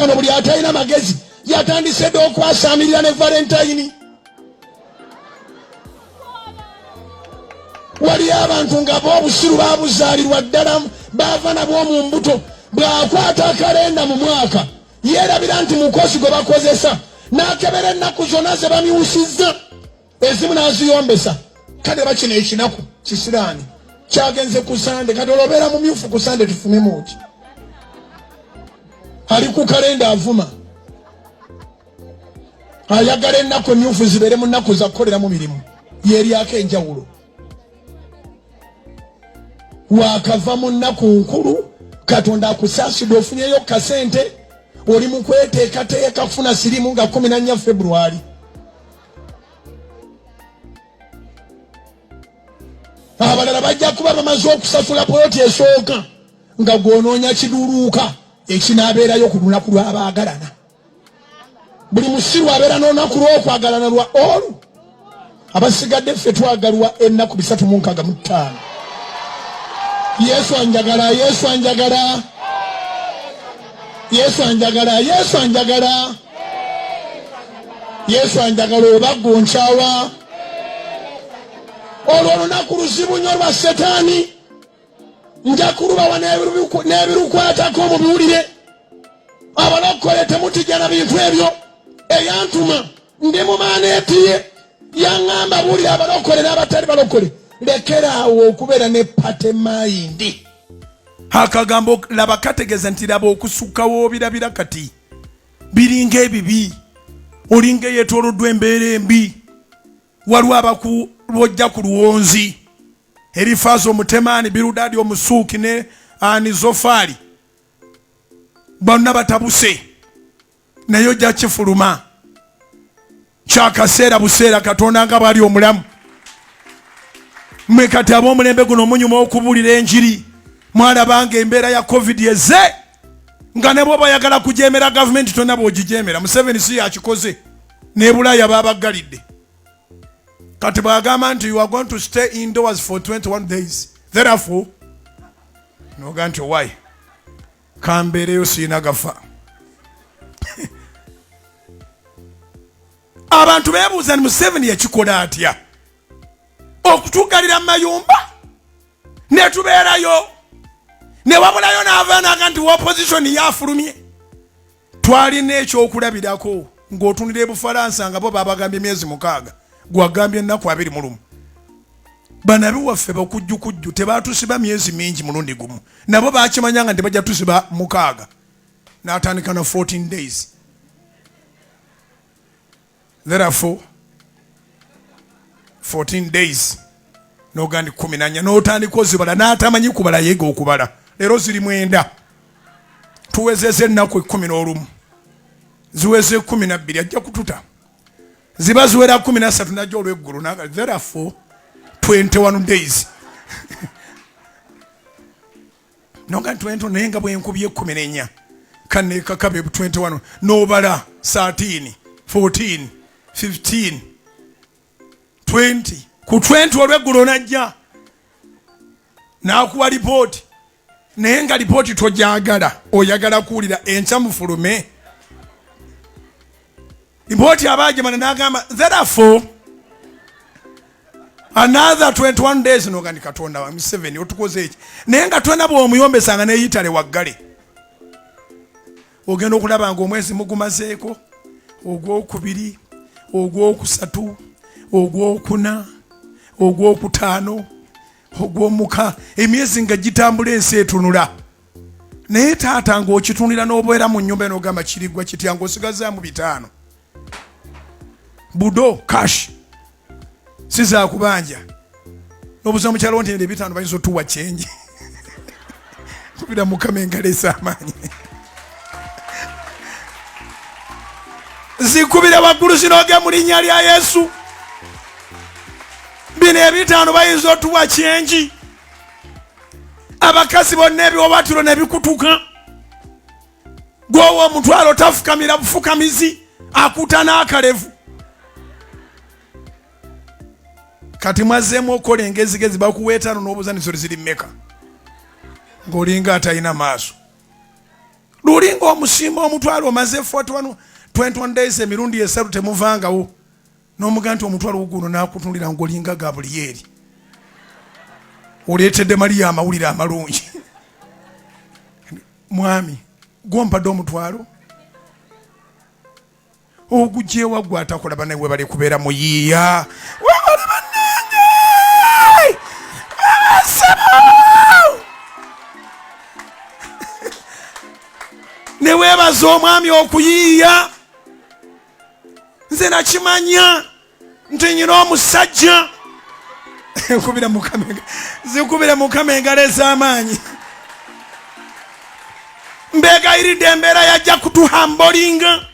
wano buli atalina magezi yatandise dde okwasamirira ne Valentine. Wali abantu nga b'obusiru babuzaalirwa ddala baava nabwo mu mbuto, bw'akwata akalenda mu mwaka yeerabira nti mukozi gwe bakozesa, n'akebera ennaku zonna ze bamyusizza, ezimu n'aziyombesa. Kale bakino ekinaku kisiraani kyagenze ku Sande, kati olwobeera mumyufu ku Sande tufunemu ki? Ali ku kalenda avuma, ayagala ennaku emyufu zibeere mu nnaku za kukoleramu mirimu, yeeryako enjawulo. Wakava mu nnaku nkulu, Katonda akusaasidde ofunyeyo kasente, oli mu kweteekateeka kufuna sirimu nga 14 February. Abalala bajja kuba bamaze okusasula poloti esooka nga gw'onoonya kiduuluuka ekinaabeerayo ku lunaku lw'abaagalana. Buli musiru abeera n'olunaku lw'okwagalana lwa olu. Abasigadde ffe twagalwa ennaku 365. Yesu anjagala, Yesu anjagala, Yesu anjagala, Yesu anjagala, Yesu anjagala oba gonchawa. Olwo olunaku luzibu nnyo lwa Setaani, nja kulubawa n'ebirukwatako mu biwulire. Abalokole temutijja bintu ebyo, eyantuma ndi mu maneeti ye yaŋŋamba buulira abalokole n'abatali balokole, lekeraawo okubeera ne pate mayindi. Akagambo laba kategeeza nti laba okusukkawo obirabira kati biringa ebibi, olinga yeetooloddwa embeera embi, waliwo abakulojja ku luwonzi, Erifaazi Omutemaani, Birudaadi Omusuuki ne Anizofali bonna batabuse, naye ojja kifuluma kyakaseera buseera Katonda nga bwali omulamu. Mmwe kati ab'omulembe guno munyuma okubuulira enjiri, mwalabanga embeera ya COVID eze nga ne bw'oba oyagala kujeemera gavumenti tonna bw'ogijeemera. Museveni si yakikoze, ne Bulaaya baabagalidde. Kati bagamba nti you are going to stay indoors for 21 days. Therefore, noga nti why? Kambeereyo siina gafa. Abantu beebuuza ni Museveni yakikola atya okutugalira mu mayumba ne tubeerayo ne wabulayo n'avaanaga nti opposition yafulumye. Twalina ekyokulabirako ng'otunira Bufalansa nga bo babagambye emyezi 6, gwagambye ennaku 21. Banabi waffe bakujjukujju tebaatusiba myezi mingi mulundi gumu, nabo bakimanyanga nti bajja tusiba 6, n'atandika na 14 days. Therefore 14 days n'ogandi 14 n'otandika ozibala n'atamanyi kubala yeega okubala. Leero ziri 9, tuwezeze ennaku 11, ziweze 12 ajja kututa, ziba ziwera 13 najja olw'eggulu. Therefore 21 days n'ogandi 20 naye nga bwenkubye 14 kanneekakabe 21 n'obala 13 14 15 20 ku 20 olw'eggulu najja n'akuwa lipooti, naye nga lipooti tojagala, oyagala kuwulira enkya mufulume. Lipooti abaagimana n'agamba therefore another 21 days. N'ogandi Katonda wa Museveni otukoze eki, naye nga twena bw'omuyombesanga n'eyitale waggale. Ogenda okulaba nga omwezi mugumazeeko, ogwokubiri, ogwokusatu, ogwokuna, ogwokutaano, ogwomuka, emyezi nga gitambula ensi etunula. Naye taata ng'okitunira n'obeera mu nnyumba n'ogamba kirigwa kitya ng'osigazaamu 5 budo cash siza kubanja n'obuza mu kyalo nti 5 bayinza otuwa kyenje kubira Mukama engalesa amaanyi zikubira waggulu zinoge mu linnya lya Yesu. Bino 5 bayinza otuwa kyenji. Abakazi bonna ebiwabatulo ne bikutuka, gwowa omutwalo tafukamira bufukamizi, akuta n'akalevu. Kati mwazeemu okola engezigezi bakuwa 5 n'obuuza nisoli ziri mmeka ng'olinga atalina maaso. lulinga omusimba omutwalo omaze 21 days emirundi esatu temuvangawo n'omuga nti omutwalo guno n'akutundira ng'olinga Gaburiyeri oleetedde Mariya amawulire amalungi mwami gwompadde omutwalo ogugyewa gwe atakulaba nawe bali kubeera muyiiya webali bannange ne weebaza omwami okuyiiya nze nakimanya nti nyina omusajja zikubira mukama engalo ez'amaanyi mbegayiridde embeera yajja kutuhambolinga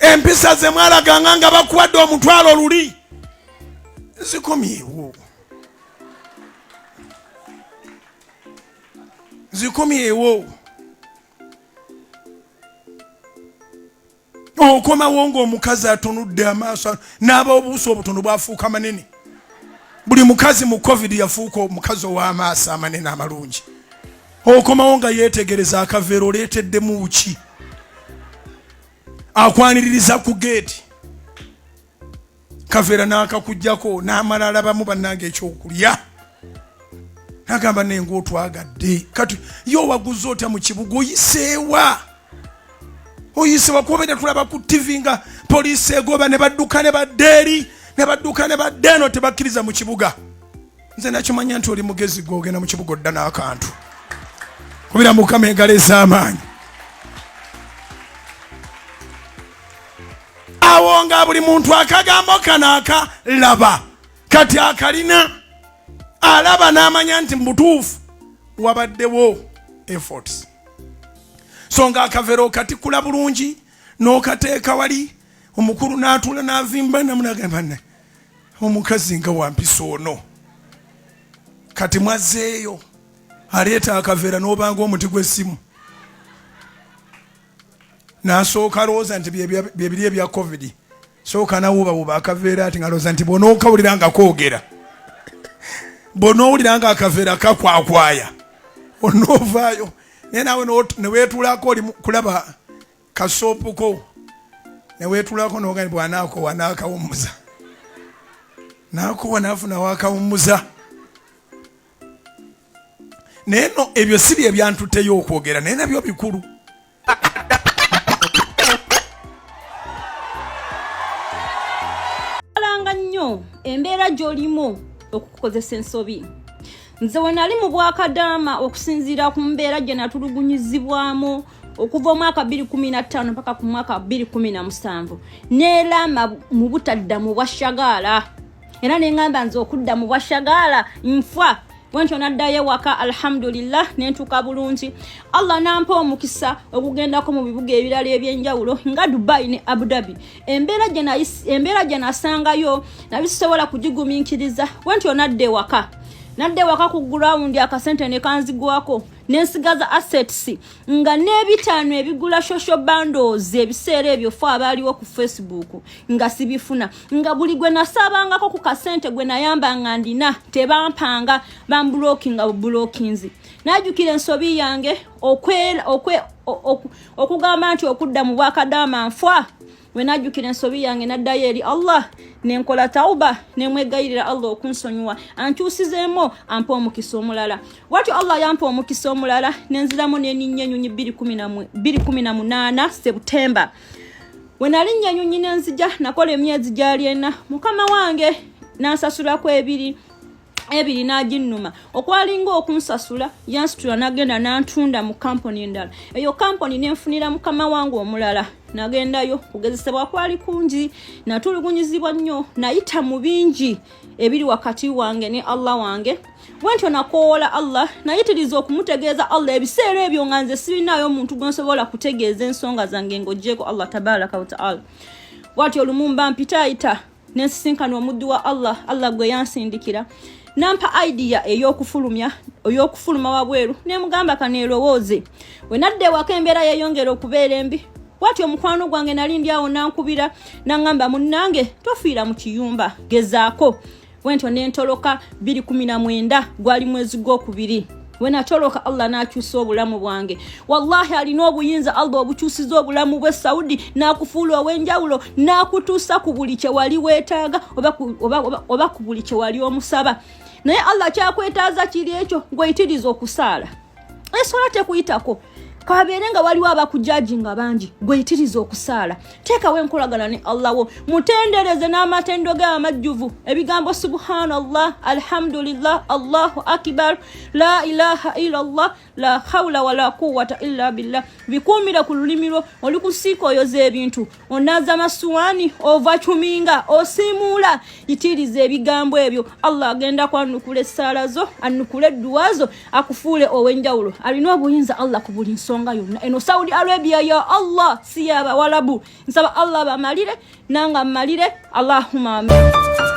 empisa ze mwalaganga nga bakuwadde omutwalo luli zikomyewo okomawo ng'omukazi atunudde amaaso n'aba obuuso obutono bwafuuka manene buli mukazi mu covid yafuuka omukazi ow'amaaso amanene amalungi okomawo nga yeetegereza akaveera oleeteddemu ki akwaniririza ku geeti kaveera n'akakujjako n'amala alabamu bannange ekyokulya n'agamba nenga otwagadde kati yo waguze otya mu kibuga oyiseewa kuba ne tulaba ku TV nga poliisi egoba ne badduka ne baddeeri ne badduka ne baddeeno tebakkiriza mu kibuga nze nakimanya nti oli mugezi gw'ogenda mu kibuga odda n'akantu kubira mukama engalo ez'amaanyi awo nga buli muntu akagambo kano akalaba kati akalina alaba n'amanya nti mubutuufu wabaddewo efforts so nga akaveera okatikula bulungi n'okateeka wali omukulu n'atuula n'avimba namunagamba ne omukazi nga wampisa ono kati mwazzeeyo aleeta akaveera n'obanga omuti gw'essimu n'asooka alowooza nti byebiri ebya covid sooka nawuubawuuba akaveera ati ngalowooza nti bw'onookawulira nga koogera bw'onoowulira nga akaveera kakwakwaya onoovaayo naye nawe neweetuulako oli kulaba kasoopuko neweetuulako nogani bw'anaakowa n'akawummuza n'akowa n'afunawo akawummuza naye no ebyo si bye byantutteyo okwogera naye nabyo bikulu alanga nnyo embeera gy'olimu okukozesa ensobi nze we nali mu Bwakadaama okusinziira ku mbeera gye natulugunyizibwamu okuva omwaka 2015 mpaka ku mwaka 2017 neerama mu butadda mu Bwashagaala era neŋŋamba nze okudda mu Bwashagaala nfa bwentyo naddayo waka alhamdulillah nentuuka bulungi Allah nampa omukisa okugendako mu bibuga ebirala ebyenjawulo nga Dubai ne Abu Dhabi embeera gye nasangayo nabisobola kugigumiikiriza bwentyo nadde waka ku ground akasente ne kanzigwako nensigaza assets nga n'ebitaano ebigula social bundles ebiseera ebyo fo abaaliwo ku Facebook nga sibifuna nga buli gwe nasabangako ku kasente gwe nayambanga ndina tebampanga bamblockinga bublockinzi najukira ensobi yange okugamba nti okudda mu Bwakadaama nfa we najukira ensobi yange naddayo eri Allah nenkola tauba nemwegayirira Allah okunsonyiwa ankyusizeemo ampa omukisa omulala watyo Allah yampa omukisa omulala nenziramu n'erinnya ennyonyi 2018 September we nalinnya ennyonyi nenzija nakola emyezi gyali 4 mukama wange nansasulako ebiri naginnuma okwalinga okunsasula yansitula nagenda nantunda mu kampuni endala eyo kampuni nenfunira mukama wange omulala nagendayo kugezesebwa kwali kungi natulugunyizibwa nnyo nayita mu bingi ebiri wakati wange ne Allah wange wentyo nakoola Allah nayitiriza okumutegeeza Allah ebiseera ebyo nga nze sirinayo omuntu gwensobola kutegeeza ensonga zange ng'oggyeko Allah tabaraka wa ta'ala watyo lumumba mpitaayita nensisinkana omuddu wa Allah gwe yansindikira nampa idea ey'okufuluma wabweru nemugamba kaneerowooze we nadde waka embeera yeyongera okubeera embi watyo omukwano gwange nali ndi awo nankubira nangamba munnange tofiira mu kiyumba gezaako wentyo nentoloka 2019 gwali mwezi gw'okubiri wenatoloka Allah nakyusa obulamu bwange. Wallahi alina obuyinza Allah obukyusiza obulamu bwe Saudi nakufuula ow'enjawulo nakutuusa ku buli kye wali weetaaga oba ku buli kye wali omusaba. Naye Allah kyakwetaaza kiri ekyo gweyitiriza okusaala. Esola tekuyitako. Kabeere nga waliwo abakujaji nga bangi gweyitiriza okusaala. Teekawo enkolagana ne Allah wo. Mutendereze n'amatendo ge amajjuvu. Ebigambo subhanallah, alhamdulillah, Allahu akbar, la ilaha illallah, la hawla wala quwwata illa billah. Bikumira ku lulimi lwo oli kusiika oyoza ebintu. Onaza masuwani, ova chuminga, osimula. Yitiriza ebigambo ebyo. Allah agenda kwanukula essaala zo, annukule dduwa zo, akufuule ow'enjawulo. Alina obuyinza Allah ku buli nsonga yonna. Eno Saudi Arabia ya Allah si y'Abawalabu. Nsaba Allah bamalire nanga malire. Allahumma amin.